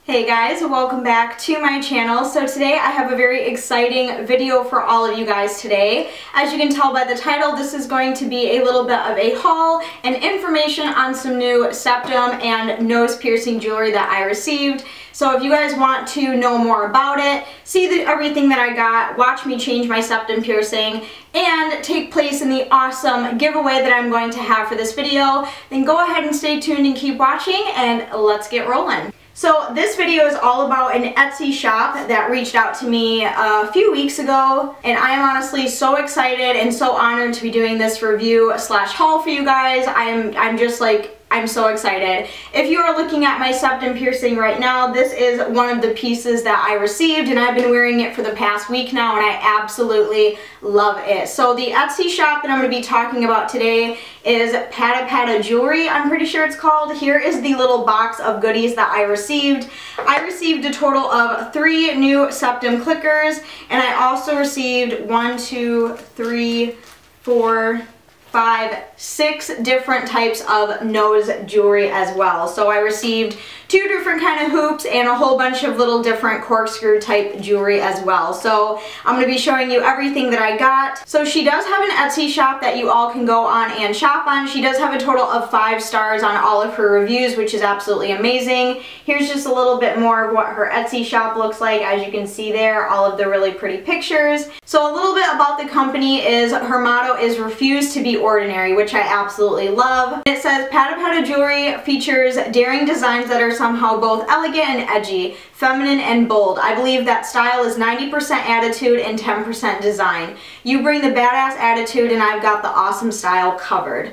Hey guys, welcome back to my channel. So today I have a very exciting video for all of you guys today. As you can tell by the title, this is going to be a little bit of a haul and information on some new septum and nose piercing jewelry that I received. So if you guys want to know more about it, see everything that I got, watch me change my septum piercing, and take place in the awesome giveaway that I'm going to have for this video, then go ahead and stay tuned and keep watching, and let's get rolling. So this video is all about an Etsy shop that reached out to me a few weeks ago, and I am honestly so excited and so honored to be doing this review slash haul for you guys. I'm so excited. If you are looking at my septum piercing right now, this is one of the pieces that I received, and I've been wearing it for the past week now, and I absolutely love it. So the Etsy shop that I'm going to be talking about today is Tabitha Jewelry, I'm pretty sure it's called. Here is the little box of goodies that I received. I received a total of 3 new septum clickers, and I also received 6 different types of nose jewelry as well. So I received 2 different kind of hoops and a whole bunch of little different corkscrew type jewelry as well. So I'm going to be showing you everything that I got. So she does have an Etsy shop that you all can go on and shop on. She does have a total of 5 stars on all of her reviews, which is absolutely amazing. Here's just a little bit more of what her Etsy shop looks like. As you can see there, all of the really pretty pictures. So a little bit about the company is her motto is refuse to be ordinary, which I absolutely love. It says Tabitha Jewelry features daring designs that are somehow both elegant and edgy, feminine and bold. I believe that style is 90% attitude and 10% design. You bring the badass attitude and I've got the awesome style covered.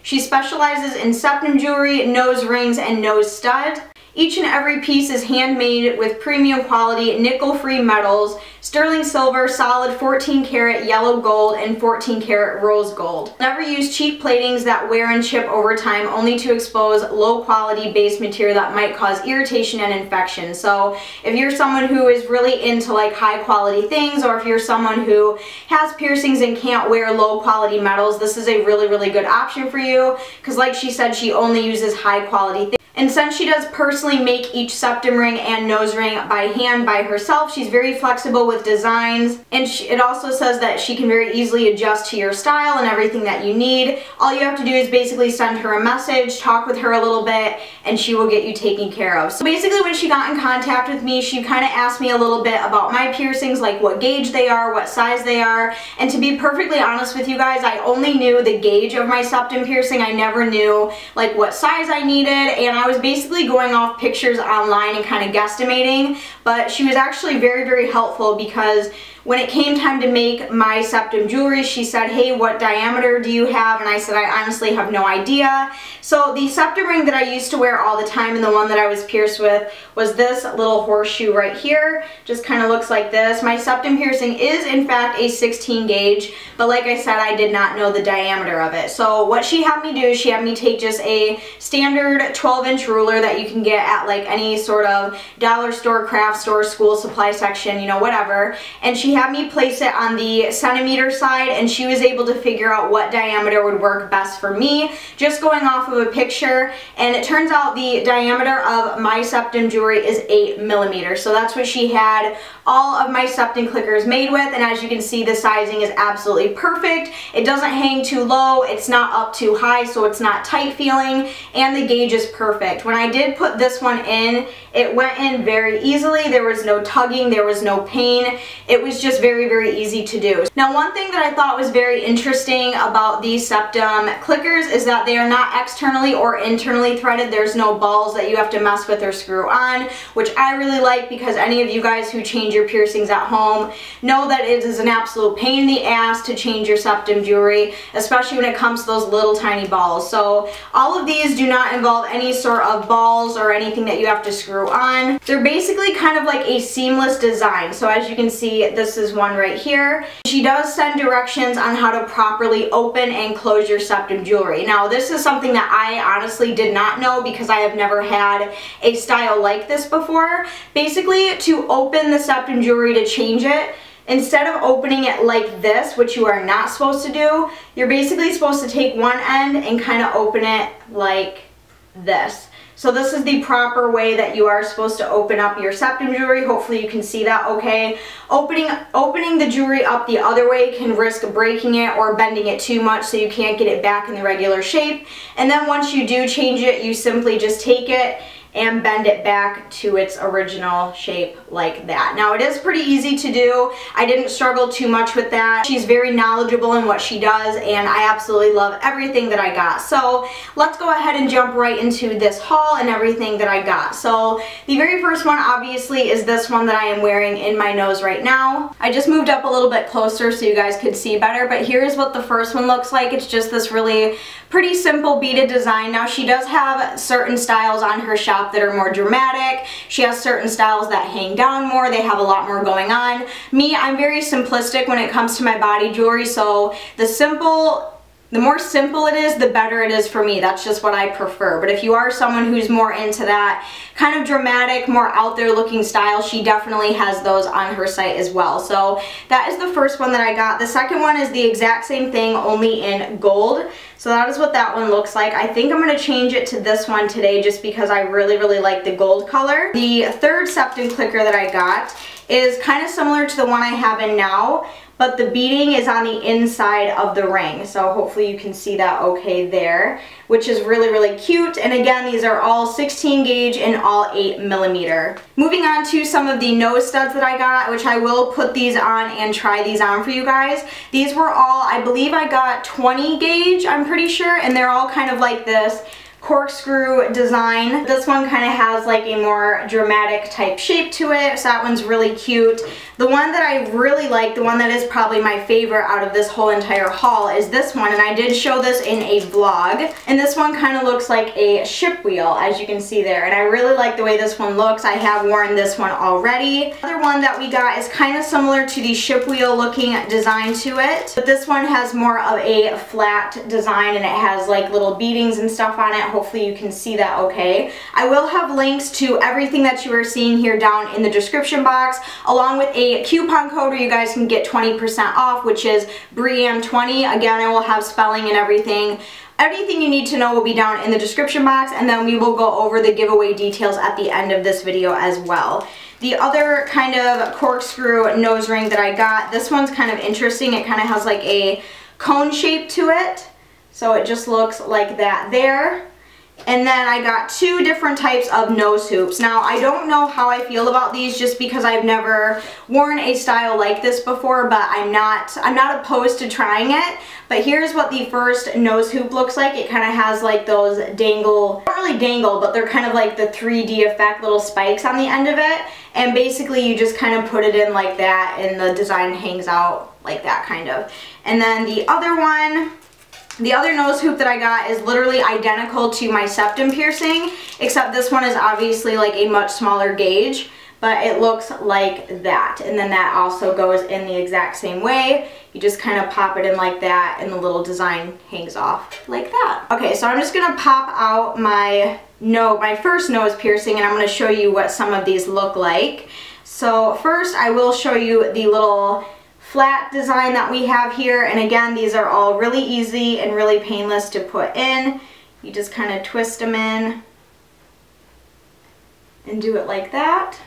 She specializes in septum jewelry, nose rings, and nose stud. Each and every piece is handmade with premium quality nickel-free metals, sterling silver, solid 14 karat yellow gold, and 14 karat rose gold. Never use cheap platings that wear and chip over time, only to expose low quality base material that might cause irritation and infection. So if you're someone who is really into like high quality things, or if you're someone who has piercings and can't wear low quality metals, this is a really good option for you, because like she said, she only uses high quality things. And since she does personally make each septum ring and nose ring by hand by herself, she's very flexible with designs, and it also says that she can very easily adjust to your style and everything that you need. All you have to do is basically send her a message, talk with her a little bit, and she will get you taken care of. So basically when she got in contact with me, she kind of asked me a little bit about my piercings, like what gauge they are, what size they are, and to be perfectly honest with you guys, I only knew the gauge of my septum piercing. I never knew like what size I needed, and I was basically going off pictures online and kind of guesstimating, but she was actually very helpful, because when it came time to make my septum jewelry, she said, hey, what diameter do you have? And I said, I honestly have no idea. So the septum ring that I used to wear all the time and the one that I was pierced with was this little horseshoe right here. Just kind of looks like this. My septum piercing is in fact a 16 gauge, but like I said, I did not know the diameter of it. So what she had me do is she had me take just a standard 12-inch ruler that you can get at like any sort of dollar store, craft store, school supply section, you know, whatever. And she had me place it on the centimeter side, and she was able to figure out what diameter would work best for me, just going off of a picture. And it turns out the diameter of my septum jewelry is 8 millimeters. So that's what she had all of my septum clickers made with, and as you can see, the sizing is absolutely perfect. It doesn't hang too low, it's not up too high, so it's not tight feeling, and the gauge is perfect. When I did put this one in, it went in very easily. There was no tugging, there was no pain. It was just very easy to do. Now, one thing that I thought was very interesting about these septum clickers is that they are not externally or internally threaded. There's no balls that you have to mess with or screw on, which I really like, because any of you guys who change your piercings at home know that it is an absolute pain in the ass to change your septum jewelry, especially when it comes to those little tiny balls. So all of these do not involve any sort of balls or anything that you have to screw on. They're basically kind of like a seamless design. So as you can see, this is one right here. She does send directions on how to properly open and close your septum jewelry. Now, this is something that I honestly did not know, because I have never had a style like this before. Basically, to open the septum jewelry, to change it, instead of opening it like this, which you are not supposed to do, you're basically supposed to take one end and kind of open it like this. So this is the proper way that you are supposed to open up your septum jewelry. Hopefully you can see that okay. Opening the jewelry up the other way can risk breaking it or bending it too much, so you can't get it back in the regular shape. And then once you do change it, you simply just take it and bend it back to its original shape like that. Now it is pretty easy to do. I didn't struggle too much with that. She's very knowledgeable in what she does, and I absolutely love everything that I got. So let's go ahead and jump right into this haul and everything that I got. So the very first one obviously is this one that I am wearing in my nose right now. I just moved up a little bit closer so you guys could see better, but here's what the first one looks like. It's just this really pretty simple beaded design. Now she does have certain styles on her shop that are more dramatic. She has certain styles that hang down more. They have a lot more going on. Me, I'm very simplistic when it comes to my body jewelry, so the more simple it is, the better it is for me. That's just what I prefer. But if you are someone who's more into that kind of dramatic, more out there looking style, she definitely has those on her site as well. So that is the first one that I got. The second one is the exact same thing, only in gold. So that is what that one looks like. I think I'm going to change it to this one today just because I really, really like the gold color. The third septum clicker that I got is kind of similar to the one I have in now, but the beading is on the inside of the ring. So hopefully you can see that okay there, which is really, really cute. And again, these are all 16 gauge and all 8mm. Moving on to some of the nose studs that I got, which I will put these on and try these on for you guys. These were all, I believe I got 20 gauge, I'm pretty sure, and they're all kind of like this corkscrew design. This one kind of has like a more dramatic type shape to it, so that one's really cute. The one that I really like, the one that is probably my favorite out of this whole entire haul, is this one, and I did show this in a vlog, and this one kind of looks like a ship wheel, as you can see there, and I really like the way this one looks. I have worn this one already. The other one that we got is kind of similar to the ship wheel looking design to it, but this one has more of a flat design, and it has like little beadings and stuff on it. Hopefully you can see that okay. I will have links to everything that you are seeing here down in the description box, along with a coupon code where you guys can get 20% off, which is BreeAnn20. Again, I will have spelling and everything. Everything you need to know will be down in the description box, and then we will go over the giveaway details at the end of this video as well. The other kind of corkscrew nose ring that I got, this one's kind of interesting. It kind of has like a cone shape to it, so it just looks like that there. And then I got two different types of nose hoops. Now, I don't know how I feel about these just because I've never worn a style like this before, but I'm not opposed to trying it. But here's what the first nose hoop looks like. It kind of has like those dangle, not really dangle, but they're kind of like the 3D effect little spikes on the end of it. And basically you just kind of put it in like that, and the design hangs out like that kind of. And then the other one, the other nose hoop that I got is literally identical to my septum piercing, except this one is obviously like a much smaller gauge, but it looks like that. And then that also goes in the exact same way. You just kind of pop it in like that, and the little design hangs off like that. Okay, so I'm just gonna pop out my first nose piercing, and I'm gonna show you what some of these look like. So first I will show you the little flat design that we have here, and again, these are all really easy and really painless to put in. You just kind of twist them in and do it like that.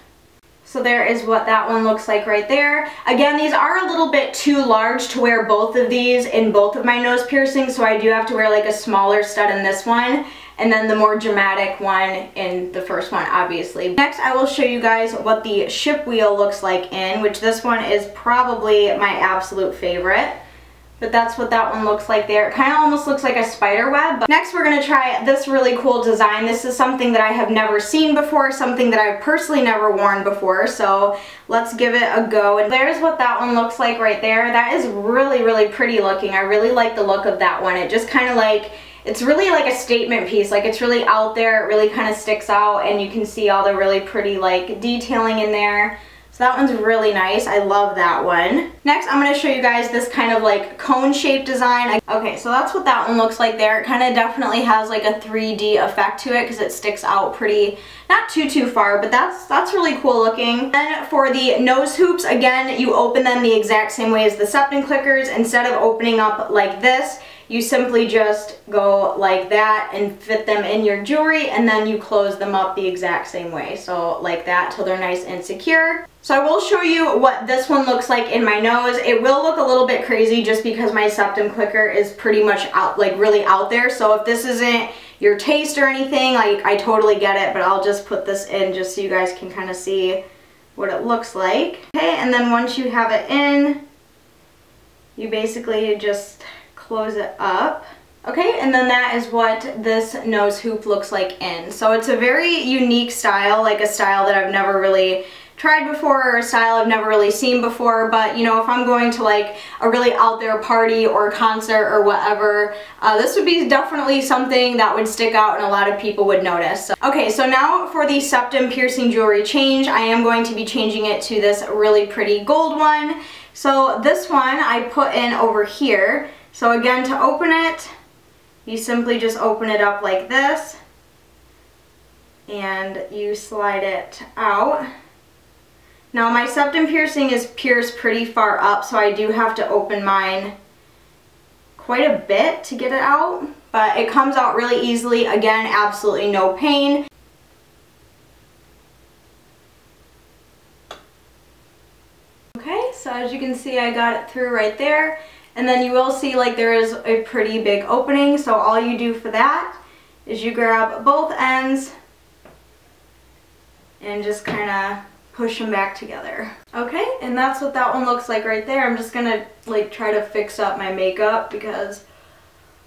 So there is what that one looks like right there. Again, these are a little bit too large to wear both of these in both of my nose piercings, so I do have to wear like a smaller stud in this one, and then the more dramatic one in the first one, obviously. Next, I will show you guys what the ship wheel looks like in, which this one is probably my absolute favorite. But that's what that one looks like there. It kind of almost looks like a spider web. But next, we're going to try this really cool design. This is something that I have never seen before, something that I've personally never worn before. So let's give it a go. And there's what that one looks like right there. That is really, really pretty looking. I really like the look of that one. It just kind of like, it's really like a statement piece. Like, it's really out there. It really kind of sticks out, and you can see all the really pretty like detailing in there. So that one's really nice. I love that one. Next, I'm going to show you guys this kind of like cone shaped design. Okay, so that's what that one looks like there. It kind of definitely has like a 3D effect to it because it sticks out pretty, not too far, but that's really cool looking. Then for the nose hoops, again, you open them the exact same way as the septum clickers. Instead of opening up like this, you simply just go like that and fit them in your jewelry, and then you close them up the exact same way. So like that till they're nice and secure. So I will show you what this one looks like in my nose. It will look a little bit crazy just because my septum clicker is pretty much out, like really out there. So if this isn't your taste or anything, like I totally get it, but I'll just put this in just so you guys can kind of see what it looks like. Okay, and then once you have it in, you basically just close it up. Okay, and then that is what this nose hoop looks like in. So it's a very unique style, like a style that I've never really tried before, or a style I've never really seen before. But you know, if I'm going to like a really out there party or concert or whatever, this would be definitely something that would stick out and a lot of people would notice. So, okay, so now for the septum piercing jewelry change, I am going to be changing it to this really pretty gold one. So this one I put in over here. So again, to open it, you simply just open it up like this and you slide it out. Now my septum piercing is pierced pretty far up, so I do have to open mine quite a bit to get it out, but it comes out really easily. Again, absolutely no pain. Okay, so as you can see, I got it through right there, and then you will see like there is a pretty big opening, so all you do for that is you grab both ends and just kind of push them back together. Okay, and that's what that one looks like right there. I'm just gonna like try to fix up my makeup because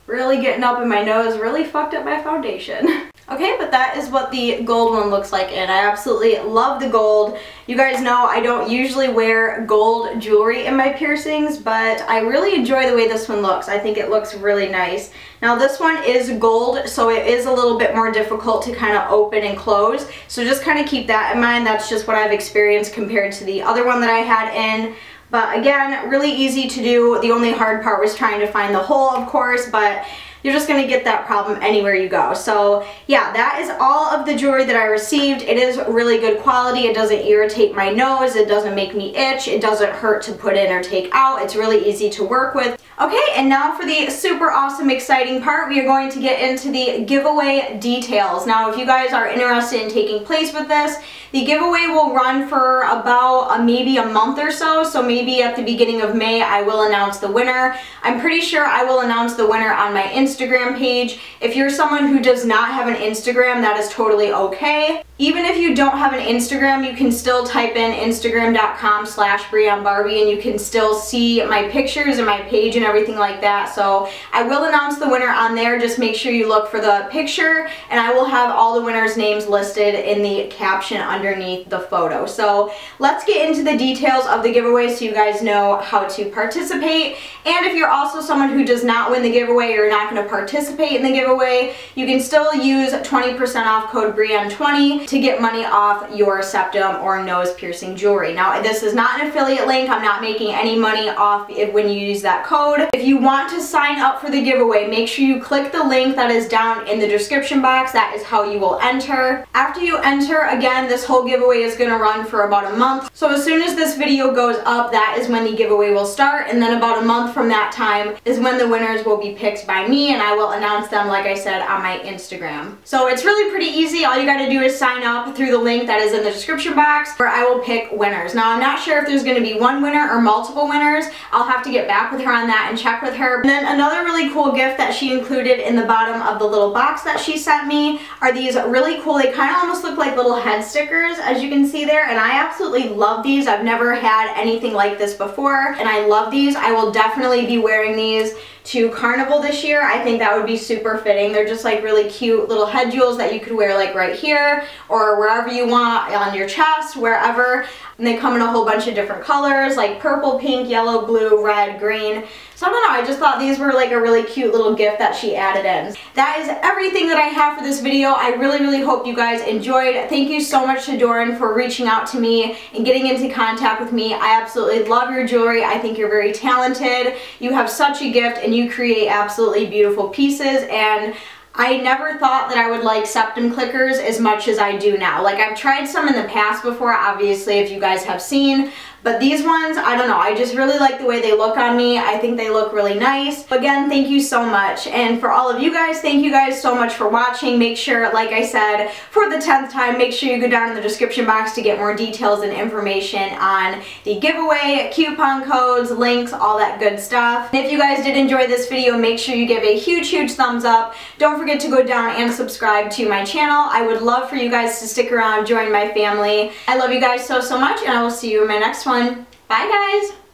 really getting up in my nose really fucked up my foundation. Okay, but that is what the gold one looks like, and I absolutely love the gold. You guys know I don't usually wear gold jewelry in my piercings, but I really enjoy the way this one looks. I think it looks really nice. Now this one is gold, so it is a little bit more difficult to kind of open and close, so just kind of keep that in mind. That's just what I've experienced compared to the other one that I had in. But again, really easy to do. The only hard part was trying to find the hole, of course, but you're just going to get that problem anywhere you go. So yeah, that is all of the jewelry that I received. It is really good quality. It doesn't irritate my nose. It doesn't make me itch. It doesn't hurt to put in or take out. It's really easy to work with. Okay, and now for the super awesome, exciting part, we are going to get into the giveaway details. Now, if you guys are interested in taking place with this, the giveaway will run for about maybe a month or so. So maybe at the beginning of May, I will announce the winner. I'm pretty sure I will announce the winner on my Instagram page. If you're someone who does not have an Instagram, that is totally okay. Even if you don't have an Instagram, you can still type in instagram.com/BreeAnnBarbie and you can still see my pictures and my page and everything like that. So I will announce the winner on there. Just make sure you look for the picture, and I will have all the winners' names listed in the caption underneath the photo. So let's get into the details of the giveaway so you guys know how to participate. And if you're also someone who does not win the giveaway or not going to participate in the giveaway, you can still use 20% off code BreeAnn20 to get money off your septum or nose piercing jewelry. Now, this is not an affiliate link. I'm not making any money off it when you use that code. If you want to sign up for the giveaway, make sure you click the link that is down in the description box. That is how you will enter. After you enter, again, this whole giveaway is going to run for about a month. So as soon as this video goes up, that is when the giveaway will start, and then about a month from that time is when the winners will be picked by me, and I will announce them, like I said, on my Instagram. So it's really pretty easy. All you got to do is sign up through the link that is in the description box, where I will pick winners. Now, I'm not sure if there's going to be one winner or multiple winners. I'll have to get back with her on that and check with her. And then another really cool gift that she included in the bottom of the little box that she sent me are these really cool, they kind of almost look like little head stickers, as you can see there, and I absolutely love these. I've never had anything like this before, and I love these. I will definitely be wearing these to Carnival this year. I think that would be super fitting. They're just like really cute little head jewels that you could wear like right here or wherever you want, on your chest, wherever. And they come in a whole bunch of different colors like purple, pink, yellow, blue, red, green. So I don't know, I just thought these were like a really cute little gift that she added in. That is everything that I have for this video. I really hope you guys enjoyed. Thank you so much to Doran for reaching out to me and getting into contact with me. I absolutely love your jewelry. I think you're very talented. You have such a gift and you create absolutely beautiful pieces, and I never thought that I would like septum clickers as much as I do now. Like, I've tried some in the past before, obviously, if you guys have seen, but these ones, I don't know, I just really like the way they look on me. I think they look really nice. Again, thank you so much. And for all of you guys, thank you guys so much for watching. Make sure, like I said, for the 10th time, make sure you go down in the description box to get more details and information on the giveaway, coupon codes, links, all that good stuff. And if you guys did enjoy this video, make sure you give a huge, huge thumbs up. Don't forget to go down and subscribe to my channel. I would love for you guys to stick around, join my family. I love you guys so, so much, and I will see you in my next one. Bye, guys!